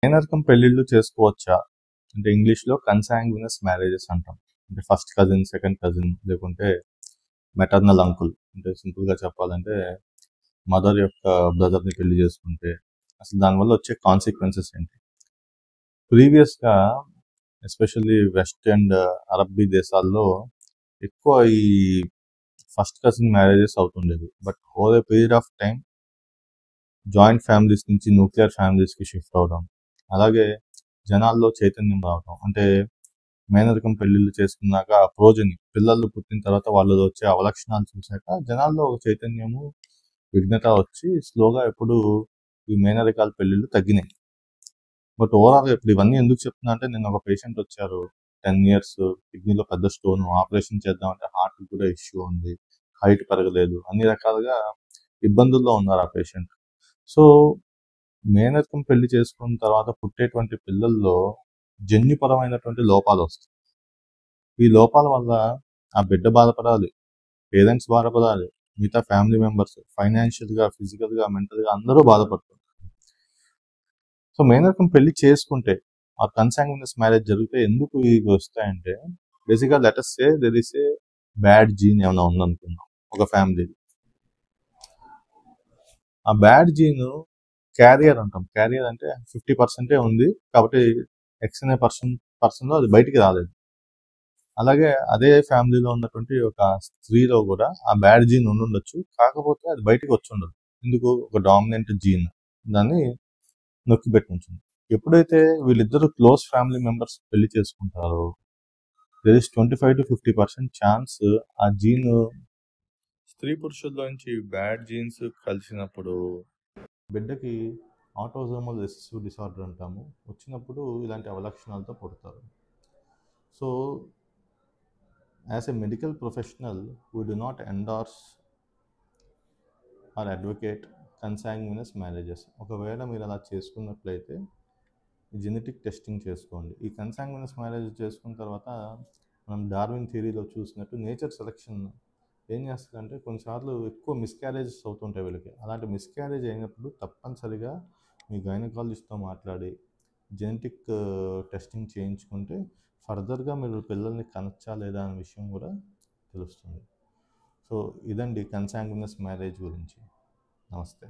మేనరకం పెళ్ళిళ్ళు చేసుకోవచ్చా? అంటే ఇంగ్లీష్‌లో కన్సాంగ్వినస్ మ్యారేజెస్ అంటాం. అంటే ఫస్ట్ కజిన్, సెకండ్ కజిన్ లేకుంటే మెటర్నల్ అంకుల్. అంటే సింపుల్‌గా చెప్పాలంటే మదర్ యొక్క బ్రదర్‌ని పెళ్లి చేసుకుంటే అసలు దానివల్ల వచ్చే కాన్సిక్వెన్సెస్ ఏంటి? ప్రీవియస్‌గా ఎస్పెషల్లీ వెస్ట్ అండ్ అరబ్బీ దేశాల్లో ఎక్కువ ఈ ఫస్ట్ కజిన్ మ్యారేజెస్ అవుతుండేవి. But over a period of time joint families నుంచి న్యూక్లియర్ ఫ్యామిలీస్‌కి షిఫ్ట్ అవ్వడం. అలాగే జనాల్లో చైతన్యం రావడం. అంటే మేనరికం పెళ్ళిళ్ళు చేసుకున్నాక ఆ ప్రోజని పిల్లలు పుట్టిన తర్వాత వాళ్ళలో వచ్చే అవలక్షణాలు చూశాక జనాల్లో ఒక చైతన్యము, విఘ్నత వచ్చి స్లోగా ఇప్పుడు ఈ మేనరికాల పెళ్ళిళ్ళు తగ్గినాయి. బట్ ఓవరాల్‌గా ఇప్పుడు ఇవన్నీ ఎందుకు చెప్తున్నా అంటే నిన్న ఒక పేషెంట్ వచ్చారు. 10 ఇయర్స్ కిడ్నీలో పెద్ద స్టోన్ ఆపరేషన్ చేద్దామంటే హార్ట్‌కి కూడా ఇష్యూ ఉంది. హైట్ పెరగలేదు. అన్ని రకాలుగా ఇబ్బందుల్లో ఉన్నారు ఆ పేషెంట్. సో మేనరికం పెళ్లి చేసుకున్న తర్వాత పుట్టేటువంటి పిల్లల్లో జన్యుపరమైనటువంటి లోపాలు వస్తాయి. ఈ లోపాల వల్ల ఆ బిడ్డ బాధపడాలి, పేరెంట్స్ బాధపడాలి, మిగతా ఫ్యామిలీ మెంబర్స్ ఫైనాన్షియల్‌గా, ఫిజికల్‌గా, మెంటల్‌గా అందరూ బాధపడతారు. సో మేనరికం పెళ్లి చేసుకుంటే ఆ కన్సాంగ్వినస్ మ్యారేజ్ జరిగితే ఎందుకు ఇవి వస్తాయంటే బేసిక్‌గా let us say there is a bad gene ఏమైనా ఉందనుకుందాం ఒక ఫ్యామిలీలో. ఆ బ్యాడ్ జీన్ క్యారియర్ అంటాం. క్యారియర్ అంటే 50% ఉంది కాబట్టి ఎక్స్ అనే పర్సన్లో అది బయటికి రాలేదు. అలాగే అదే ఫ్యామిలీలో ఉన్నటువంటి ఒక స్త్రీలో కూడా ఆ బ్యాడ్ జీన్ ఉండుండొచ్చు. కాకపోతే అది బయటికి వచ్చి ఉండదు. ఎందుకు? ఒక డామినెంట్ జీన్ దాన్ని నొక్కి పెట్టి ఉంచింది. ఎప్పుడైతే వీళ్ళిద్దరు క్లోజ్ ఫ్యామిలీ మెంబర్స్ పెళ్లి చేసుకుంటారో దెర్ ఇస్ 25-50% ఛాన్స్ ఆ జీన్ స్త్రీ పురుషుల్లోంచి బ్యాడ్ జీన్స్ కలిసినప్పుడు బిడ్డకి ఆటోజోమల్ రిసెసివ్ డిసార్డర్ అంటాము. వచ్చినప్పుడు ఇలాంటి అవలక్షణాలతో పుడతారు. So as a medical professional we do not endorse or advocate consanguineous marriages. ఒకవేళ మీరు అలా చేసుకున్నట్లయితే జెనెటిక్ టెస్టింగ్ చేసుకోండి. ఈ కన్సాంగ్వినస్ మ్యారేజ్ చేసుకున్న తర్వాత మనం డార్విన్ థియరీలో చూసినట్టు నేచర్ సెలెక్షన్ ఏం చేస్తుందంటే కొన్నిసార్లు ఎక్కువ మిస్క్యారేజెస్ అవుతుంటాయి వీళ్ళకి. అలాంటి మిస్క్యారేజ్ అయినప్పుడు తప్పనిసరిగా మీ గైనకాలజిస్ట్తో మాట్లాడి జెనెటిక్ టెస్టింగ్ చేయించుకుంటే ఫర్దర్గా మీరు పిల్లల్ని కనచ్చా లేదా అనే విషయం కూడా తెలుస్తుంది. సో ఇదండి కన్సాంగ్వినస్ మ్యారేజ్ గురించి. నమస్తే.